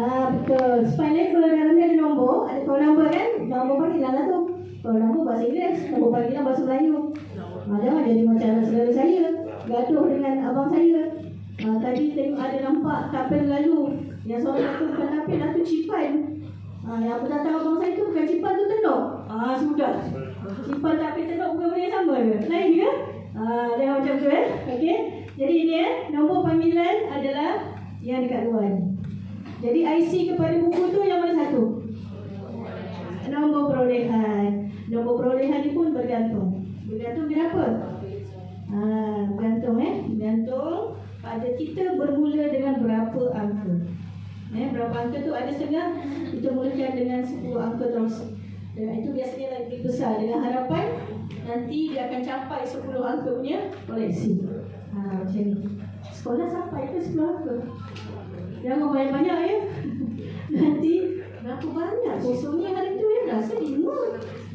Betul. Spine level dalamnya ada nombor. Ada call number kan? Nombor panggilan lah tu. Call number bahasa Inggeris, nombor panggilan bahasa Melayu. Jangan jadi macam saudara saya gaduh dengan abang saya. Tadi tengok ada nampak tapir lalu. Yang seorang tu bukan tapir lah, tu cipan. Yang aku datang abang saya tu bukan cipan, tu tenok. Sudah. Cipan tapir tenok bukan benda yang sama ke? Lain ke? Dia macam tu Okey. Jadi ini nombor panggilan adalah yang dekat luar ni. Jadi IC kepada buku tu yang mana satu? Nombor perolehan. Nombor perolehan ni pun bergantung. Bergantung kenapa? Bergantung Bergantung pada kita bermula dengan berapa angka. Berapa angka tu ada setengah kita mulakan dengan 10 angka terus. Dengan itu biasanya lebih besar, dengan harapan nanti dia akan capai 10 angka punya koleksi. Macam ni. Sekolah sampai ke 10 angka. Jangan banyak-banyak Nanti berapa banyak kosongnya hari tu rasa 5.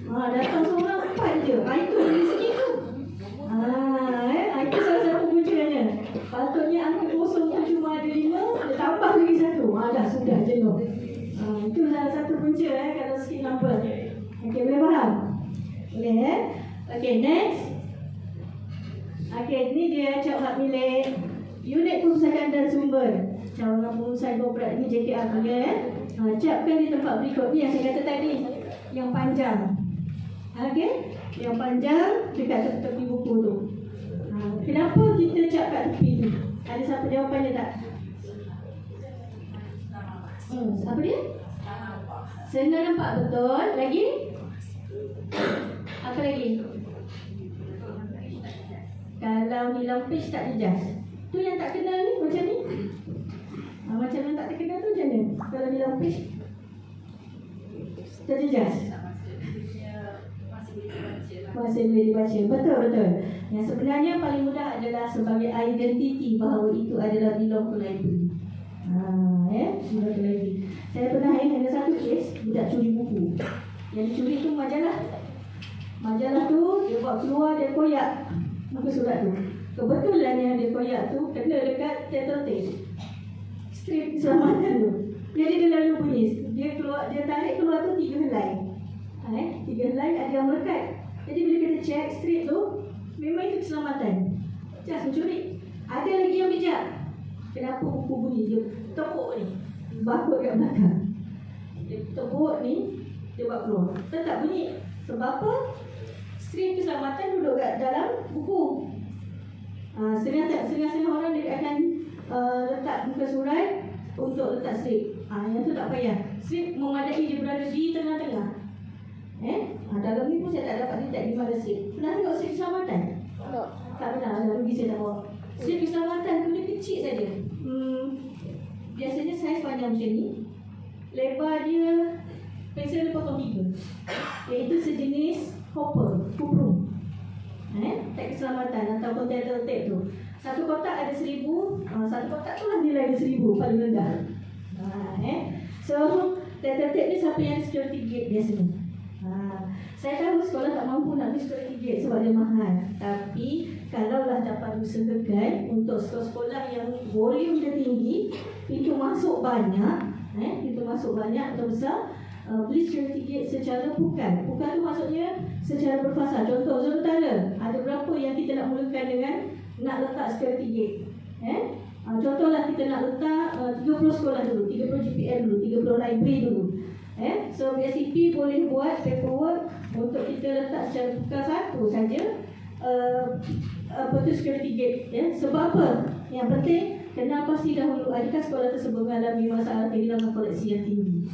Datang seorang 4 je. Itu dari segi tu. Itu salah satu puncanya. Patutnya angka kosong tu cuma ada 5, dia tambah lagi 1. Dah sudah jenuh. Itu salah satu punca kalau sikit number. Okey, boleh faham? Boleh Okey, next. Okey, ni dia cap hak milik unit perpustakaan dan sumber. Cara pengurusan korporat ni JKR punya capkan di tempat berikut ni yang saya kata tadi, yang panjang. Okey, yang panjang dekat tepi buku tu. Kenapa kita cap kat tepi tu? Ada siapa jawapannya tak? Apa dia? Senang nampak, betul. Lagi? Apa lagi? Kalau hilang page tak adjust. Tu yang tak kenal ni macam ni. Macam yang tak terkenal tu macam mana? Kalau hilang page terjejas. Masih boleh dibaca. Betul. Yang sebenarnya paling mudah adalah sebagai identiti bahawa itu adalah belong to library. Belong to library. Saya pernah ada satu kes budak curi buku. Yang dicuri tu majalah. Majalah tu dia buat keluar, dia koyak muka surat tu. Kebetulan yang dia koyak tu kena dekat tattletale strip keselamatan tu. Jadi dia lalu bunyi. Dia tarik keluar tu 3 helai. 3 helai ada yang melekat. Jadi bila kita check strip tu, memang itu keselamatan. Just mencuri. Ada lagi yang bijak. Kenapa buku bunyi? Dia tepuk ni, bakut kat belakang. Dia tepuk ni, dia buat keluar. Tetap bunyi. Sebab apa? Strip keselamatan duduk kat dalam buku. Setengah-setengah orang dia akan letak muka surat untuk letak strip. Yang tu tak payah. Strip memadai dia berada di tengah-tengah. Dalam ni pun saya tak dapat detect di mana strip. Pernah tengok strip keselamatan? Tak pernah. Rugi saya tak bawa. Strip keselamatan tu dia kecil saja. Biasanya saiz panjang macam ni. Lebar dia pensel dia potong 3. Iaitu sejenis hopper, kuprum. Tag keselamatan ataupun tattletale tu. Satu kotak ada 1000. Satu kotak tu lah nilai dia 1000 paling rendah. So tattletale ni siapa yang security gate biasanya. Saya tahu sekolah tak mampu nak beli security gate sebab dia mahal. Tapi kalaulah dapat usahakan untuk sekolah-sekolah yang volume dia tinggi, pintu masuk banyak, atau besar, beli security gate secara pukan. Pukan tu maksudnya secara berfasa. Contoh zon utara, ada berapa yang kita nak mulakan dengan nak letak security gate. Contohlah kita nak letak 30 sekolah dulu, 30 GPL dulu, 30 library dulu. So BSCP boleh buat paperwork untuk kita letak secara pukan satu saja security gate. Sebab apa? Yang penting kena pasti dahulu adakah sekolah tersebut mengalami masalah kehilangan koleksi yang tinggi.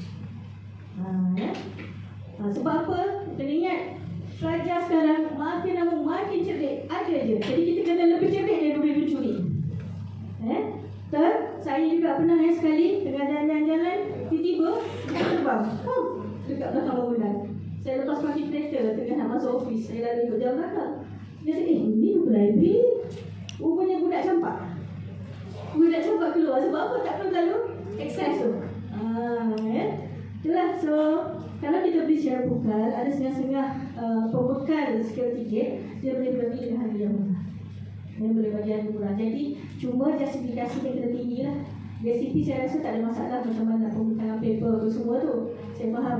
Sebab apa? Kena ingat, pelajar sekarang makin lama makin cerdik. Ada je. Jadi kita kena lebih cerdik daripada mencuri. Saya juga pernah sekali tengah jalan-jalan, tiba-tiba dekat terbang dekat belakang bangunan. Saya lepas parking kereta tengah nak masuk office. Saya lalu ikut jalan belakang. Dia cakap, ni library. Rupanya budak campak. Budak campak keluar. Sebab apa? Tak perlu lalu access tu. Itulah. So kalau kita beli secara pukal, ada setengah-setengah pembekal security gate, dia boleh bagi dengan harga yang murah. Dia boleh bagi harga murah. Jadi cuma justifikasi dia kena tinggi lah. DCP saya rasa tak ada masalah macam mana penggunaan paper tu semua tu. Saya faham.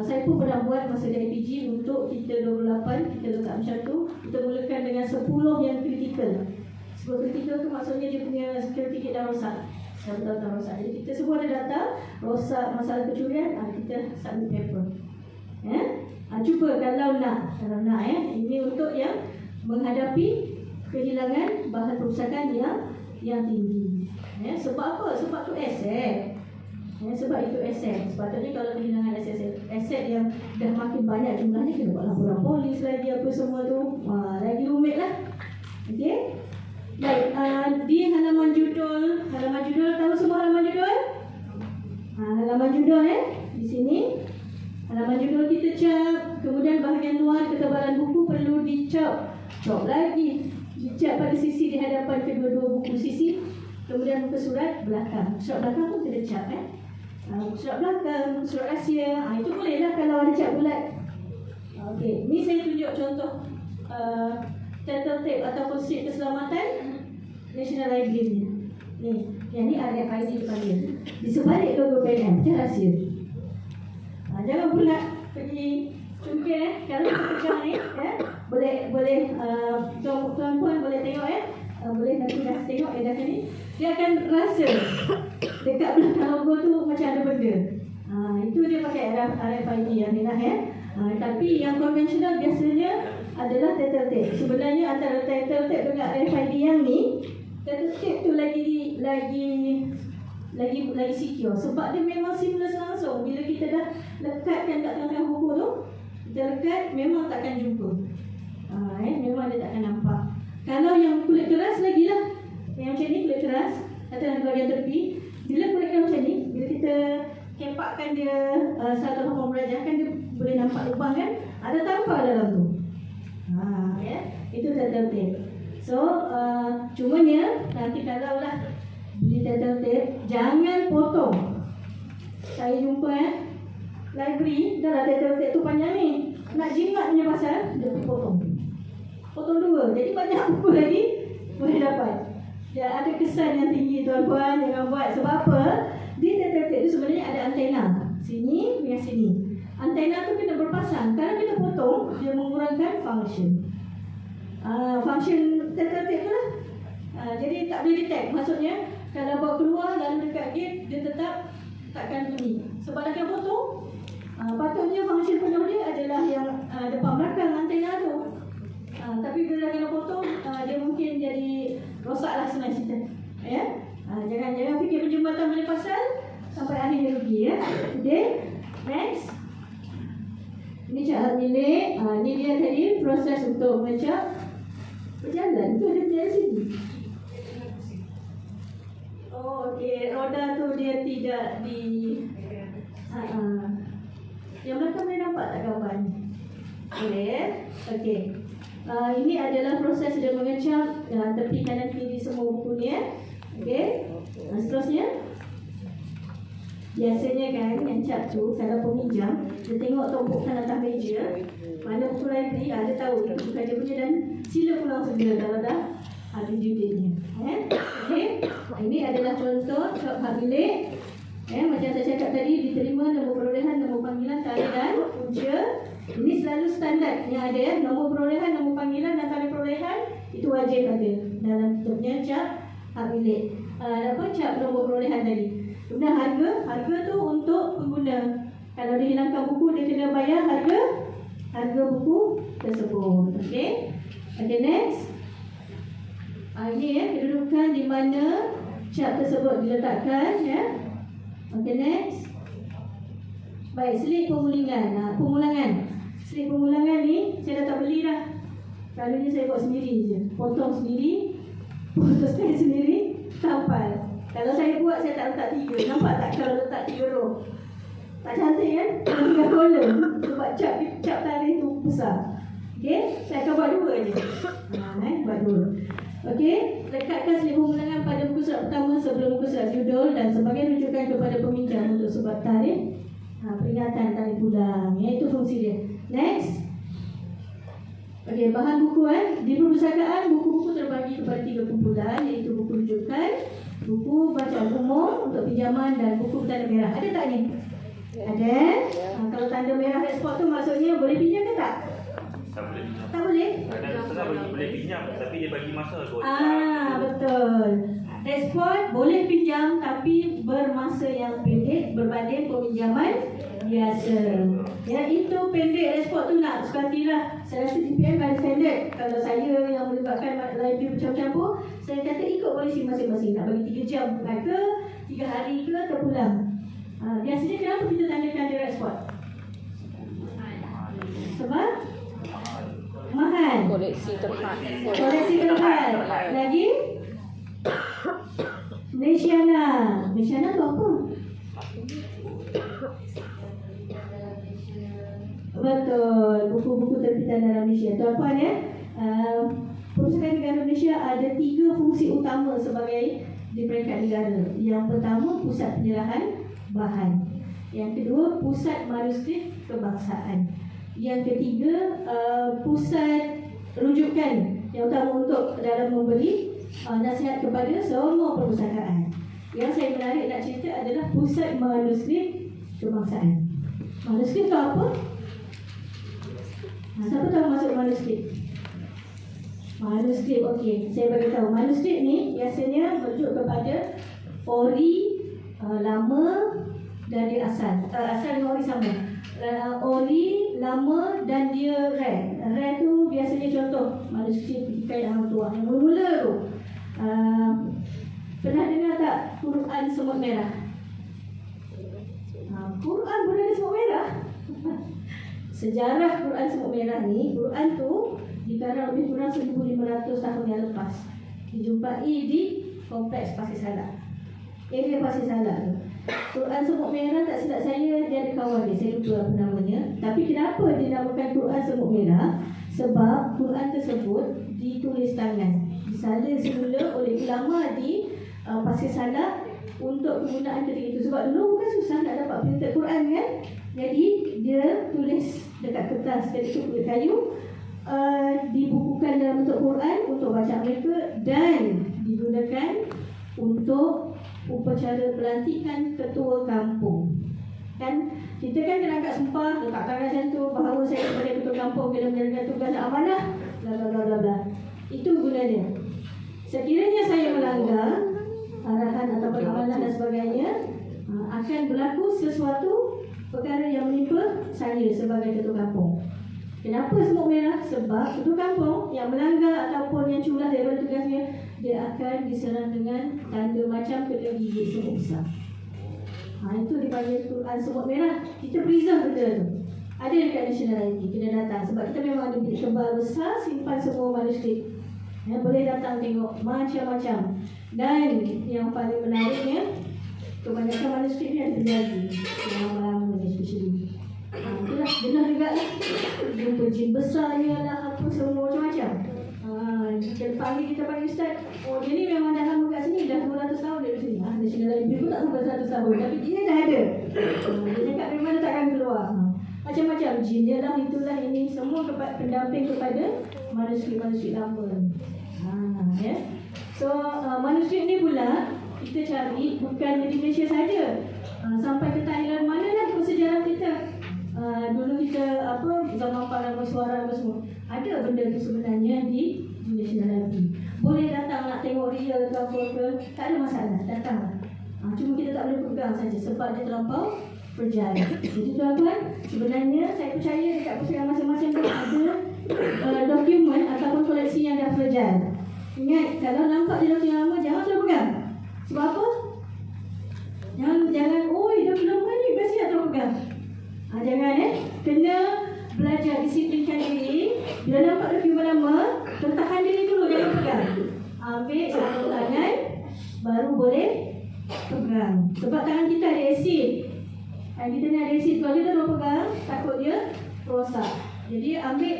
Saya pun pernah buat masa di IPG untuk kita 28, kita letak macam tu. Kita mulakan dengan 10 yang kritikal. 10 kritikal tu maksudnya dia punya security dah rosak. Dah betul-betul rosak. Jadi kita semua ada data, rosak masalah kecurian, kita submit paper. Cuba kalau nak ini untuk yang menghadapi kehilangan bahan perpustakaan yang tinggi. Sebab apa? Sebab tu aset. Sebab itu aset. Sepatutnya kalau kehilangan aset yang dah makin banyak jumlahnya, kena buat laporan polis lagi apa semua tu, lagi rumit lah. Okey. Baik, di halaman judul tahu semua halaman judul? Halaman judul di sini. Halaman judul kita cap, kemudian bahagian luar ketebalan buku perlu dicap lagi. Dicap pada sisi di hadapan kedua-dua buku sisi. Kemudian muka surat belakang. Surat belakang pun kena cap surat belakang, surat rahsia. Itu boleh lah kalau ada cap bulat. Okey, ni saya tunjuk contoh Telltale ataupun strip keselamatan National Library ni. Yang ni RFID dipanggil. Di sebalik logo PNM, dia rahsia. Jangan pula pergi cungkil kalau kita pegang ni boleh tuan-puan boleh tengok boleh nanti dah tengok dah ni. Dia akan rasa dekat belakang logo tu macam ada benda. Itu dia pakai RFID yang ni lah tapi yang konvensional biasanya adalah Telltale. Sebenarnya antara Telltale dengan RFID yang ni, Telltale tu lagi secure sebab dia memang seamless langsung. Bila kita dah lekatkan kat tengah buku tu, kita lekat, memang takkan jumpa. Memang dia takkan nampak. Kalau yang kulit keras lagi lah, yang macam ni kulit keras atas bahagian tepi. Bila kulit keras macam ni, bila kita kempakkan dia 180 darjah kan, dia boleh nampak lubang kan, ada tampar dalam tu. Itu Telltale. So cumanya nanti kalau lah beli Telltale, jangan potong. Saya jumpa library dah lah Telltale tu panjang ni, nak jimat punya pasal dia potong dua, jadi banyak buku lagi boleh dapat. Ya, ada kesan yang tinggi tuan-puan, jangan buat. Sebab apa? Di Telltale tu sebenarnya ada antena sini dengan sini. Antena tu kena berpasang. Kalau kita potong, dia mengurangkan function Telltale tu lah. Jadi tak boleh detect. Maksudnya kalau bawa keluar lalu dekat gate, dia tetap takkan bunyi sebab dah kena potong. Patutnya function penuh dia adalah yang depan belakang antena tu. Tapi bila dah kena potong, dia mungkin jadi rosak lah senang cerita. Jangan fikir penjembatan boleh pasal sampai akhirnya rugi Okay, next. Ini cap milik. Ini dia tadi proses untuk mencap berjalan. Itu ada di sini. Okey, roda tu dia tidak di yang belakang boleh nampak tak gambar ni? Boleh. Okey. Ini adalah proses dia mengecap tepi kanan kiri semua buku ni Okey. Seterusnya, biasanya kan yang cap tu kalau peminjam, dia tengok tumpukan atas meja mana buku library, dia tahu bukan dia punya dan sila pulang segera kalau dah ada judulnya. Okey. Ini adalah contoh cap hak milik. Macam saya cakap tadi, diterima nombor perolehan, nombor panggilan, tarikh dan punca. Ini selalu standard yang ada nombor perolehan, nombor panggilan dan tarikh perolehan itu wajib ada dalam kita punya cap hak milik. Cap nombor perolehan tadi. Kemudian harga tu untuk pengguna. Kalau dihilangkan buku, dia kena bayar harga buku tersebut. Okey. Okey, next. Ini kedudukan di mana cap tersebut diletakkan Okey, next. Baik, slip pemulangan. Slip pemulangan ni saya dah tak beli dah. Kali ni saya buat sendiri je. Potong sendiri, potong sendiri, tampal. Kalau saya buat, saya tak letak 3. Nampak tak kalau letak 3 row? Tak cantik kan? 3 column. Sebab cap tarikh tu besar. Okey, saya akan buat 2 je. Buat 2. Okey, lekatkan slip pemulangan pada buku surat pertama sebelum buku surat judul dan sebagai rujukan kepada peminjam untuk sebab tarikh peringatan tarikh pulang. Itu fungsi dia. Next. Okey, bahan buku di perpustakaan buku-buku terbagi kepada 3 kumpulan, iaitu buku rujukan, Buku bacaan umum untuk pinjaman dan buku bertanda merah. Ada tak ni? Ada. Kalau tanda merah respon tu maksudnya boleh pinjam ke tak? Tak boleh pinjam. Tak boleh? Kadang-kadang boleh pinjam, tapi dia bagi masa 2 jam. Betul. Respon boleh pinjam tapi bermasa yang pendek berbanding peminjaman biasa. Ya, itu pendek respon tu nak suka hatilah. Saya rasa DPM ada standard. Kalau saya yang melibatkan library bercampur-campur, saya kata ikut polisi masing-masing. Nak bagi 3 jam ke 3 hari ke terpulang. Biasanya kenapa kita tandakan dia respon? Sebab mahal. Koleksi terhad. Koleksi terhad. Lagi? Malaysiana. Malaysiana tu apa? Betul. Buku-buku terbitan dalam Malaysia. Tuan-tuan ya. Perpustakaan Negara Malaysia ada 3 fungsi utama sebagai di peringkat negara. Yang pertama, pusat penyerahan bahan. Yang kedua, pusat manuskrip kebangsaan. Yang ketiga, pusat rujukan yang utama untuk dalam memberi nasihat kepada semua perpustakaan. Yang saya menarik nak cerita adalah pusat manuskrip kebangsaan. Manuskrip itu apa? Siapa tahu maksud manuskrip? Manuskrip, okey. Saya bagi tahu. Manuskrip ni biasanya merujuk kepada ori lama dan dia asal. Asal dengan ori sama. Ori lama dan dia rare. Rare tu biasanya contoh manuskrip kain Hang Tuah yang mula-mula tu. Pernah dengar tak Quran semut merah? Quran berada semut merah. Sejarah Quran semut merah ni, Quran tu dikarang lebih kurang 1,500 tahun yang lepas. Dijumpai di kompleks Pasir Salak. Area Pasir Salak tu. Quran semut merah tak silap saya dia ada kawan dia, saya lupa apa namanya. Tapi kenapa dinamakan Quran semut merah? Sebab Quran tersebut ditulis tangan, disalin semula oleh ulama di Pasir Salak untuk penggunaan ketika itu. Sebab dulu bukan susah nak dapat printed Quran kan. Jadi dia tulis dekat kertas, ketika itu kulit kayu, dibukukan dalam bentuk Quran untuk bacaan mereka dan digunakan untuk upacara pelantikan ketua kampung. Kan kita kan kena angkat sumpah, letak tangan macam tu, bahawa saya sebagai ketua kampung kena menjalankan tugas dan amanah, bla bla bla bla. Itu gunanya. Sekiranya saya melanggar arahan atau amanah dan sebagainya, akan berlaku sesuatu perkara yang menimpa saya sebagai ketua kampung. Kenapa semut merah? Sebab ketua kampung yang melanggar ataupun yang curah daripada tugasnya, dia akan diserang dengan tanda macam kena gigit semut besar. Itu dipanggil Quran semut merah. Kita preserve benda tu. Ada dekat National Library, kena datang. Sebab kita memang ada bilik kembar besar, simpan semua manuskrip. Boleh datang tengok macam-macam. Dan yang paling menariknya, kebanyakan manuskrip ni ada terjadi yang lama-lama ni, especially. Itulah, dengar juga lah. Jumpa jin besar ni lah, apa semua macam-macam. Kita panggil ustaz. Oh, dia ni memang dah lama kat sini, dah 200 tahun dia di sini. National Library pun tak sampai 100 tahun, tapi dia dah ada. Dia cakap memang dia takkan keluar. Macam-macam jin dia lah, itulah ini. Semua pendamping kepada manuskrip-manuskrip lama. Ya. So, manuskrip ni pula kita cari bukan di Malaysia saja. Sampai ke Thailand mana lah sejarah kita. Dulu kita zaman para mesuara semua. Ada benda tu sebenarnya di National Library. Boleh datang nak tengok real ke apa ke, tak ada masalah, datanglah. Cuma kita tak boleh pegang saja sebab dia terlampau fragile. Jadi tuan-tuan, sebenarnya saya percaya dekat pusaran masing-masing tu ada dokumen ataupun koleksi yang dah fragile. Ingat, kalau nampak dia dokumen lama, jangan terus pegang. Sebab apa? Jangan, oi dokumen ni best nak terus pegang. Jangan kena belajar disiplinkan diri. Bila nampak dokumen lama, tahan diri dulu, jangan pegang. Ambil satu tangan, baru boleh pegang. Sebab tangan kita ada asid. Kita ni ada asid, kalau kita terus pegang, takut dia rosak. Jadi ambil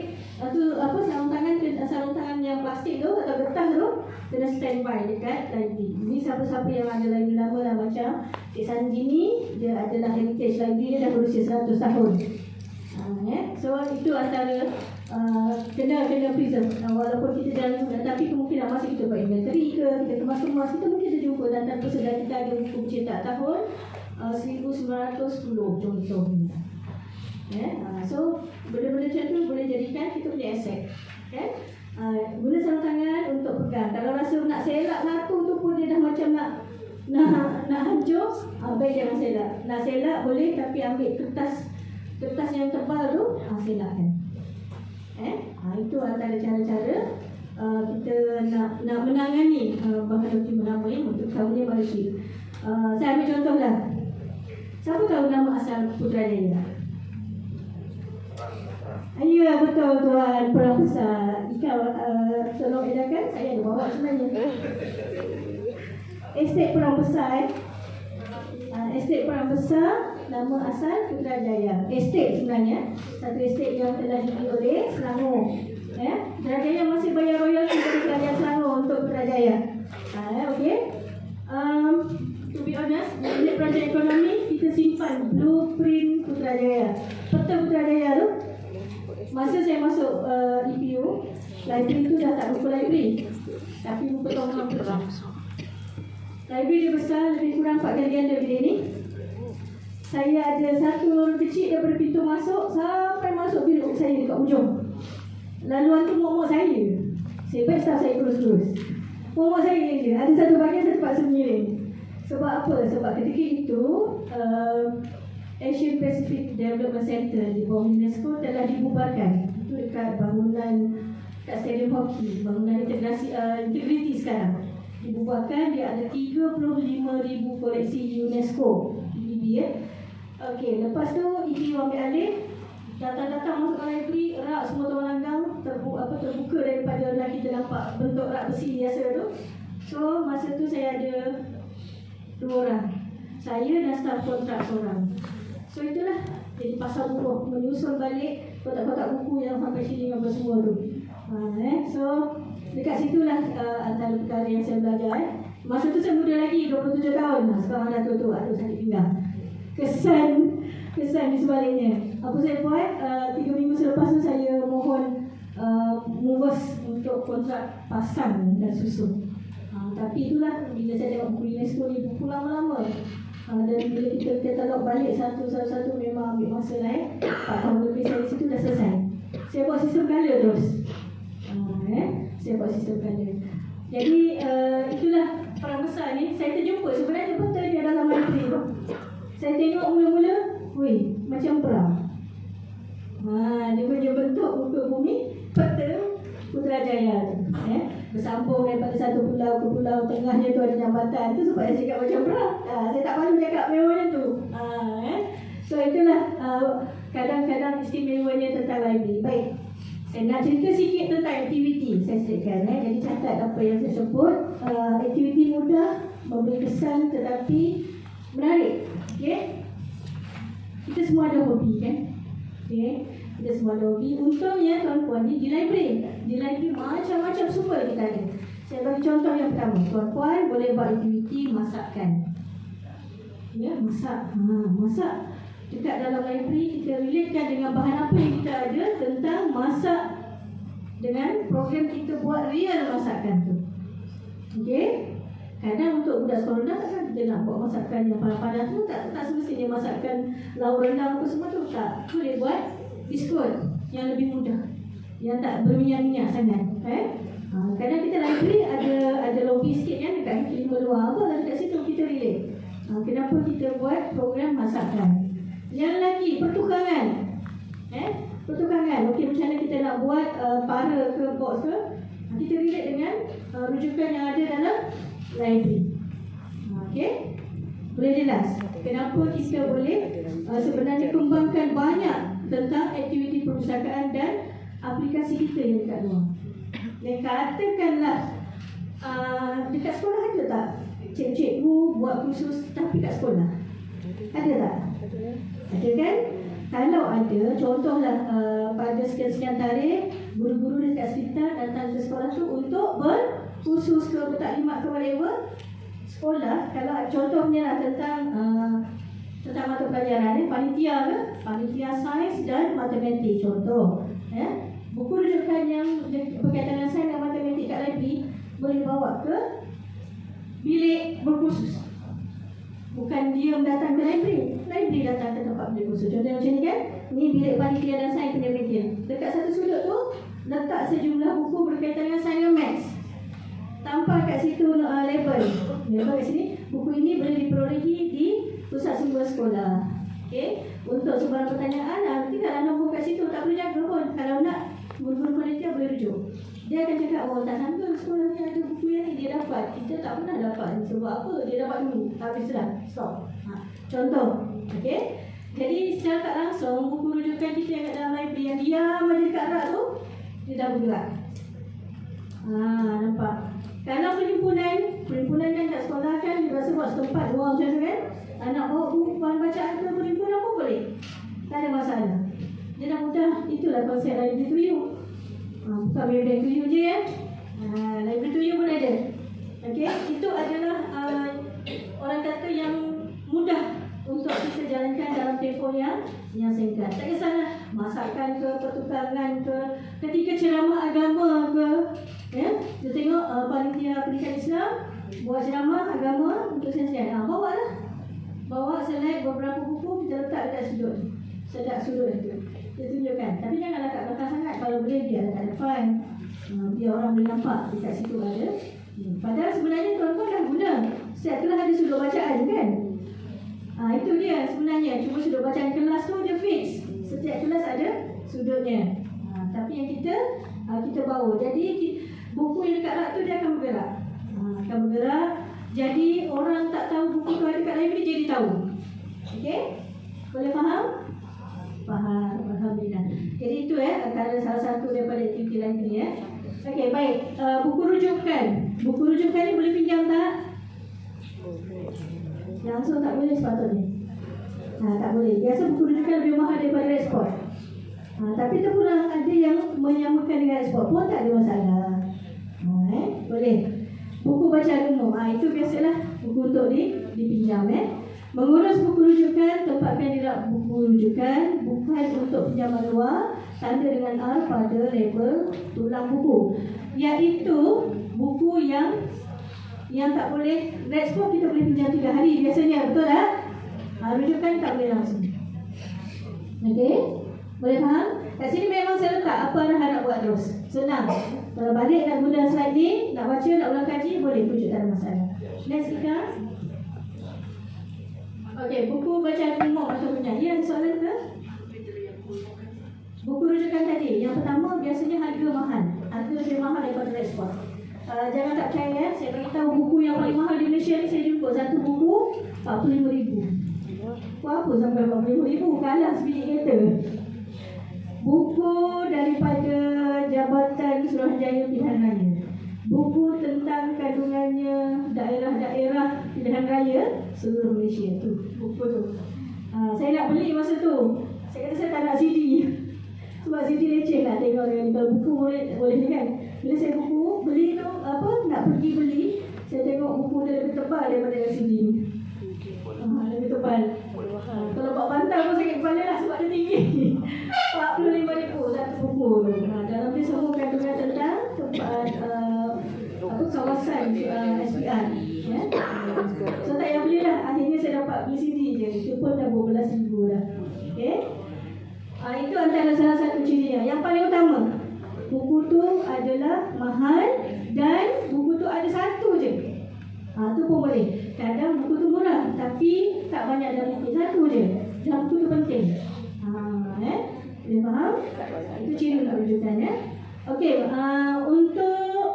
sarung tangan yang plastik tu atau getah tu, kena standby dekat library. Ini siapa-siapa yang ada library lama lah, macam Cik Sanji ni, dia adalah heritage library, dia dah berusia 100 tahun. So itu antara kena preserve. Walaupun kita dalam, tapi kemungkinan masa kita buat inventory ke, kita kemas-kemas, kita mungkin kita jumpa dan tanpa sedar kita ada buku cetak tahun 1910 contohnya. So benda-benda macam tu boleh jadikan kita punya aset. Guna sarung tangan untuk pegang. Kalau rasa nak selak satu tu pun dia dah macam nak hancur, baik jangan selak. Nak selak boleh, tapi ambil kertas yang tebal tu, selakkan. Itu antara cara-cara kita nak menangani bahan dokumen lama ini untuk covernya manuskrip. Saya ambil contoh lah. Siapa tahu nama asal Putrajaya? Ya, betul tuan, Perang Besar. Ika tolong edarkan, saya ada bawa sebenarnya. Estate Perang Besar. Estate Perang Besar, nama asal Putrajaya. Estate sebenarnya, satu estate yang telah dibeli oleh Selangor. Putrajaya masih bayar royalty kepada kerajaan Selangor untuk Putrajaya. Okey. To be honest, di projek ekonomi kita simpan blueprint Putrajaya. Peta Putrajaya tu, masa saya masuk EPU, library tu dah tak buku library, tapi buku tongkang pecah. Library dia besar, lebih kurang 4 kali ganda bilik ni. Saya ada satu lorong kecil daripada pintu masuk sampai masuk bilik saya dekat ujung. Laluan tu momok saya. Saya baik staff saya terus-terus. Momok saya je. Ada satu bahagian saya terpaksa mengiring. Sebab apa? Sebab ketika itu Asian Pacific Development Center di bawah UNESCO telah dibubarkan. Itu dekat bangunan kat Stadium Hockey, bangunan integriti sekarang. Dibubarkan, dia ada 35,000 koleksi UNESCO. Okey, lepas tu EPU ambil alih, datang masuk ke library, rak semua tuan langgang terbuka daripada dah kita nampak bentuk rak besi biasa tu. So masa tu saya ada 2 orang, saya dan staf kontrak seorang. So itulah, jadi pasal buku, menyusun balik kotak-kotak buku yang sampai sini apa semua tu. So dekat situlah antara perkara yang saya belajar. Masa tu saya muda lagi, 27 tahun. Sekarang dah tua-tua, aduh sakit pinggang. Kesan di sebaliknya. Apa saya buat, 3 minggu selepas tu saya mohon movers untuk kontrak pasang dan susun. Tapi itulah, bila saya tengok buku UNESCO ni, buku lama-lama. Dan bila kita katalog balik satu-satu memang ambil masa lah 4 tahun lebih saya di situ dah selesai. Saya buat sistem color terus. Saya buat sistem color. Jadi itulah Perang Besar ni. Saya terjumpa sebenarnya peta dia dalam library tu. Saya tengok mula-mula, weh, macam perang. Dia punya bentuk muka bumi, peta Putrajaya tu. Bersambung daripada satu pulau ke pulau, tengahnya tu ada jambatan. Tu sebab saya cakap macam perang. Saya tak malu cakap memang macam tu. So itulah kadang-kadang istimewanya tentang library. Baik, saya nak cerita sikit tentang aktiviti. Saya sediakan, jadi catat apa yang saya sebut. Aktiviti mudah, memberi kesan tetapi menarik. Okay? Kita semua ada hobi kan? Okay? Kita semua ada hobi. Untungnya tuan-puan ni di library. Di library macam-macam sumber kita ada. Saya bagi contoh yang pertama. Tuan-puan boleh buat aktiviti masakkan. Ya, masak. Masak. Dekat dalam library kita relatekan dengan bahan apa yang kita ada tentang masak dengan program kita buat real masakan tu. Okey? Kadang untuk budak sekolah rendah kan kita nak buat masakan yang panas-panas tu, tak semestinya masakan lauk rendang apa semua tu, tak. Boleh buat biskut yang lebih mudah, yang tak berminyak-minyak sangat. Kadang kita library ada lobby sikit kan dekat kaki 5 luar apa, dekat situ kita relate. Kenapa kita buat program masakan. Yang lagi pertukangan. Pertukangan. Okey, macam mana kita nak buat para ke box ke, kita relate dengan rujukan yang ada dalam library. Okey, boleh jelas kenapa kita boleh sebenarnya kembangkan banyak tentang aktiviti perpustakaan dan aplikasi kita yang dekat luar. Dan katakanlah dekat sekolah ada tak cikgu buat kursus tapi kat sekolah? Ada tak? Ada kan? Kalau ada, contohlah pada sekian-sekian tarikh guru-guru dekat sekitar datang ke sekolah tu untuk berkursus ke bertaklimat ke whatever. Sekolah, kalau contohnya lah tentang mata pelajaran panitia ke? Panitia sains dan matematik contoh. buku rujukan yang berkaitan dengan sains dan matematik kat library boleh bawa ke bilik berkursus. Bukan dia datang ke library datang ke tempat bilik kursus. Contoh macam ni kan, ni bilik panitia dan sains pendidikan. Dekat satu sudut tu letak sejumlah buku berkaitan dengan sains dan maths. Tanpa kat situ label kat sini. Buku ini boleh diperolehi di pusat sumber sekolah. Okey, untuk sebarang pertanyaan nanti kalau nombor kat situ tak perlu jaga pun. Kalau nak, guru-guru panitia boleh rujuk. Dia akan cakap, oh tak sangka sekolah ni ada buku yang ni dia dapat. Kita tak pernah dapat. Sebab apa? Dia dapat dulu. Habis dah. Stop. Contoh. Okey. Jadi secara tak langsung buku rujukan kita yang kat dalam library yang diam ada dekat rak tu, dia dah bergerak. Nampak? Kalau perhimpunan kan kat sekolah kan dia rasa buat setempat ruang macam tu kan. Anak bawa buku bahan bacaan ke perhimpunan pun boleh. Tak ada masalah. Dia dah mudah. Itulah konsep library tuyul. Bukan library tuyul je ya. Library tuyul pun ada. Okey, itu adalah orang kata yang mudah untuk kita jalankan dalam tempoh yang singkat. Tak kisahlah masakan ke, pertukangan ke, ketika ceramah agama ke, ya. Kita tengok panitia pendidikan Islam buat ceramah agama untuk sains. Bawa select beberapa buku, kita letak dekat sudut. Sedap sudut itu. Kita tunjukkan. Tapi janganlah kat belakang sangat. Kalau boleh biar dekat depan. Biar orang boleh nampak dekat situ ada. Padahal sebenarnya tuan-tuan dah guna. Setiap kelas ada sudut bacaan kan? Itu dia sebenarnya. Cuma sudut bacaan kelas tu dia fix. Setiap kelas ada sudutnya. Tapi yang kita bawa. Jadi buku yang dekat rak tu dia akan bergerak. Akan bergerak. Jadi orang tak tahu buku tu ada dekat library jadi tahu. Okey? Boleh faham? Faham. Alhamdulillah. Jadi itu antara salah satu daripada aktiviti library ya. Okey, baik. Buku rujukan. Buku rujukan ni boleh pinjam tak? Langsung tak boleh sepatutnya. Tak boleh. Biasa buku rujukan lebih mahal daripada ekspor. Tapi terpulang ada yang menyamakan dengan ekspor pun tak ada masalah. Boleh. Buku bacaan umum. Itu biasalah buku untuk dipinjam Mengurus buku rujukan, tempatkan di rak buku rujukan, bukan untuk pinjaman luar, tanda dengan R pada label tulang buku. Iaitu buku yang tak boleh ekspor, kita boleh pinjam 3 hari biasanya, betul tak? Rujukan tak boleh langsung. Okey? Boleh faham? Kat sini memang saya letak apa arahan nak buat terus. Senang. Kalau balik nak guna slide ni, nak baca, nak ulang kaji, boleh pujuk, tak ada masalah. Next kita. Okey, buku bacaan umum atau penyanyi. Ada soalan ke? Buku rujukan tadi. Yang pertama biasanya harga mahal. Harga lebih mahal daripada ekspor. Jangan tak percaya. Saya beritahu buku yang paling mahal di Malaysia ni saya jumpa. Satu buku RM45,000. Apa sampai RM45,000? Kalah sebiji kereta. Buku daripada Jabatan Suruhanjaya Pilihan Raya. Buku tentang kandungannya daerah-daerah pilihan raya seluruh Malaysia tu. Buku tu. Saya nak beli masa tu. Saya kata saya tak nak CD. Sebab CD leceh nak tengok dengan kalau buku boleh kan. Bila saya beli tu nak pergi beli, saya tengok buku dia lebih tebal daripada CD ni. Lebih tebal. Kalau buat bantal pun sakit kepala lah sebab dia tinggi. RM45,000 satu buku tu. Dalam dia semua kandungan tentang tempat kawasan SPR. So tak payah belilah. Akhirnya saya dapat beli CD je. Itu pun dah RM12,000 dah. Okay? Itu antara salah satu cirinya. Yang paling utama, buku tu adalah mahal dan buku tu ada satu je. Tu pun boleh. Kadang buku tu murah tapi tak banyak dalam buku, satu je. Dan buku tu penting. Boleh faham? Itu ciri untuk rujukan Okey, untuk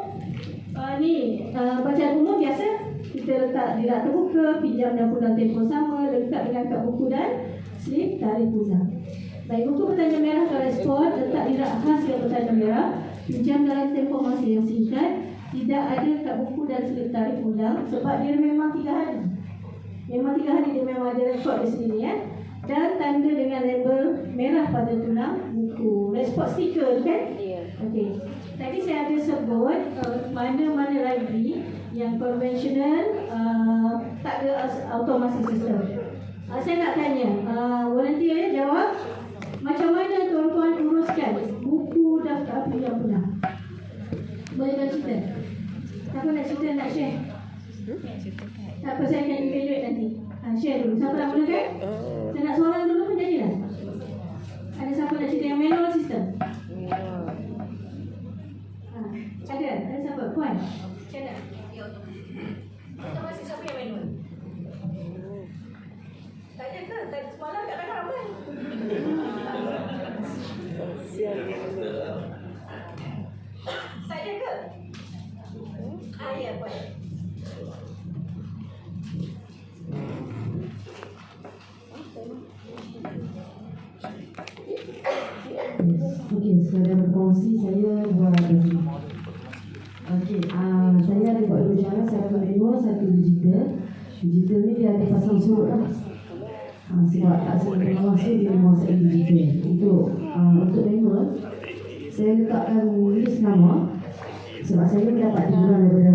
bacaan umum biasa kita letak di rak terbuka, pinjam dan pulang tempoh sama, letak dengan kad buku dan slip tarikh pulang. Baik, buku bertanda merah atau ekspor letak di rak khas yang bertanda merah, pinjam dalam tempoh masa yang singkat, tidak ada kad buku dan slip tarikh pulang sebab dia memang 3 hari. Memang 3 hari dia memang ada rekod di sini dan tanda dengan label merah pada tulang buku. Ekspor stiker kan? Okey. Tadi saya ada sebut mana-mana library yang konvensional tak ada automasi sistem. Saya nak tanya, volunteer jawab, macam mana tuan-tuan uruskan buku daftar Boleh kau cerita? Siapa nak cerita, nak share? Tak apa, saya akan evaluate nanti. Share dulu. Siapa nak mulakan? Saya nak seorang dulu pun jadilah. Ada siapa nak cerita yang manual system? Ada siapa? Puan? Macam mana? Kita masih siapa yang manual? Tak ada ke? Semalam kat dalam kan? Tak ada ke? Ya, Puan. Okey, sekadar berkongsi saya buat lagi. Okey, saya ada buat dua cara, satu manual, satu digital. Digital ni dia ada pasang surut lah. Sebab tak semua pengawas tu dia mahu saya digital. Untuk manual, saya letakkan list nama sebab saya mendapat teguran daripada